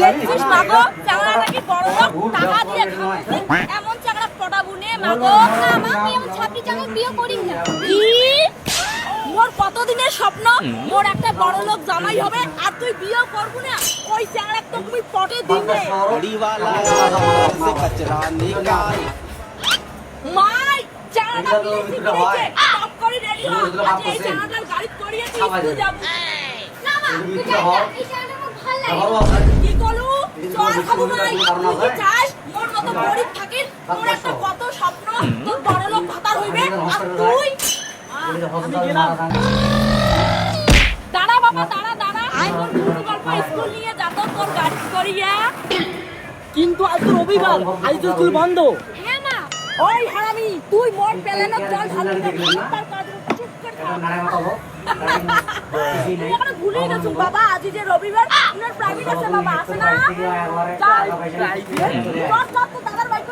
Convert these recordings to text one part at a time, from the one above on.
দেখছিস মাগো চাংড়া নাকি বড় লোক টাকা দিয়ে খাচ্ছে এমন চাংড়া পটাবু নে মাগো না মা আমি এমন ছাপড়ি চাংড়া বিয়ে করি না কি মোর কতদিনের স্বপ্ন মোর একটা বড় লোক জামাই হবে আর তুই বিয়ে করবি না ওই চাংড়া তো তুমি পটে দিবে বড়িওয়ালা সে কচরা নিকাল মাই চাংড়াটা বিয়েছি বিয়েছে টপ করে রেডি হ আজ এই চাংড়াটার গাড়ি করিয়ে তুই যাব না মা তুই যা এই চাংড়াটা আমার ভালো লাগে কি করু চল খাবো ভাই তুই কি চাস মোর কত গরিব থাকিস মোর একটা কত স্বপ্ন তোর বড় লোক ভাতার হইবে আর তুই আমি গেলাম দাঁড়া বাবা দাঁড়া দাঁড়া আয় তোর দুটো গল্প স্কুল নিয়ে যা তো তোর গাড়ি করিয়া কিন্তু আজ তো রবিবার আজ তো স্কুল বন্ধ। হ্যাঁ না ওই হারামি তুই মোর পেলেন চল হালকা তার কাজ চুপ করে তুই এখন ভুলে গেছিস বাবা আজ যে রবিবার আপনার প্রাইভেট আছে বাবা আছে না চল চল চল তো দাদার বাইক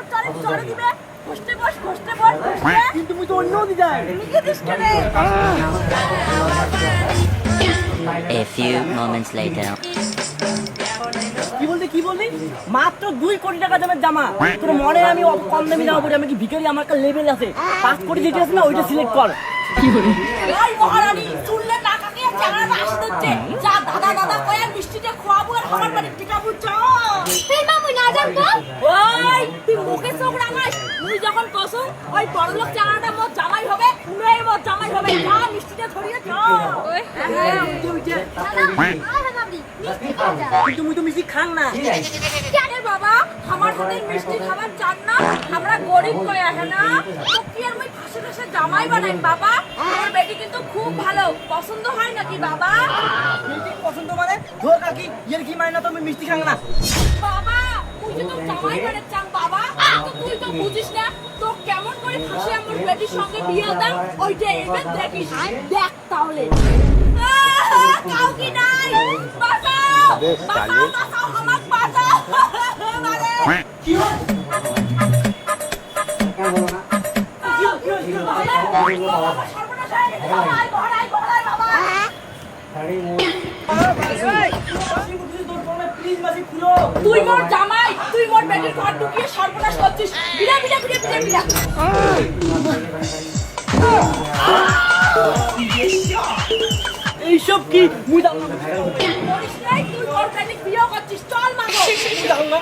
চড়ে দিবে কষ্টে বস কিন্তু মুই তো অন্য দিদাই নিজে দিস কেনে A few moments later. কি বললি মাত্র 2 কোটি টাকা দামের জামা তোর মনে আমি কম দামি জামা পরি আমি কি ভিখারি আমার একটা লেভেল আছে 5 কোটি যেটা আছে না ওইটা সিলেক্ট কর ওই মহারানী শুনলে টাকা দিয়ে চাঙড়া আসতে হচ্ছে যা দাদা দাদা কয়ে মিষ্টিটা খাওয়াবো আর আমার বাড়ি টিকাবো চল তুই মামু না যাবো ওই তুই মুখে চোখ রাঙাস তুই যখন কসম ওই বড়লোক চাঙড়াটা মোর জামাই হবে উড়াই মোর জামাই হবে যা মিষ্টিটা ছড়িয়ে চল কিন্তু মুই তো মিষ্টি খাং না কেন বাবা আমার হাতে মিষ্টি খাবার চান না আমরা গরিব কই আহে না তো কি আর মই ফাঁসে ফাঁসে জামাই বানাই বাবা আমার বেটি কিন্তু খুব ভালো পছন্দ হয় নাকি বাবা মিষ্টি পছন্দ মানে ধর কাকি এর কি মানে না তো আমি মিষ্টি খাং না বাবা তুই তো জামাই বানাই চান বাবা তো তুই তো বুঝিস না তো কেমন করে ফাঁসে আমার বেটির সঙ্গে বিয়ে দাও ওইটা এবার দেখিস দেখ তাহলে কাউ কি নাই বাঁচাও বাঁচাও আমার বাঁচাও কি হল তুই মোর জামাই তুই মোর বেটির ঘর ঢুকিয়ে সর্বনাশ করছিস বিড়া এইসব কি মুই দাও না করিস নাই তুই মোর বেটির বিয়ে করছিস চল মাগো দাও না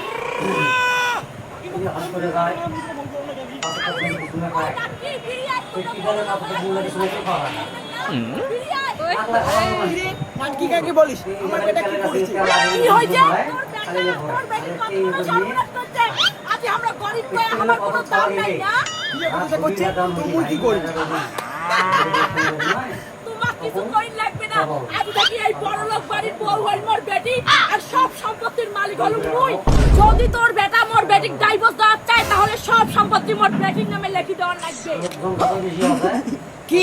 কি কাকে বলিস আমার বেটা কি করেছে কি হইছে তোর বেটির কত বড় সর্বনাশ করছে আজ আমরা গরিব কই আমার কোনো দাম নাই না বিয়ে কথা করছে তো মুই কি করি তোমার কিছু কইন লাগবে না আজ থেকে এই বড় লোক বাড়ির বউ হল মোর বেটি আর সব সম্পত্তির মালিক হল মুই যদি তোর বেটা মোর বেটিক ডাইভোর্স দেওয়া চায় তাহলে সব সম্পত্তি মোর বেটির নামে লিখে দেওয়া লাগবে কি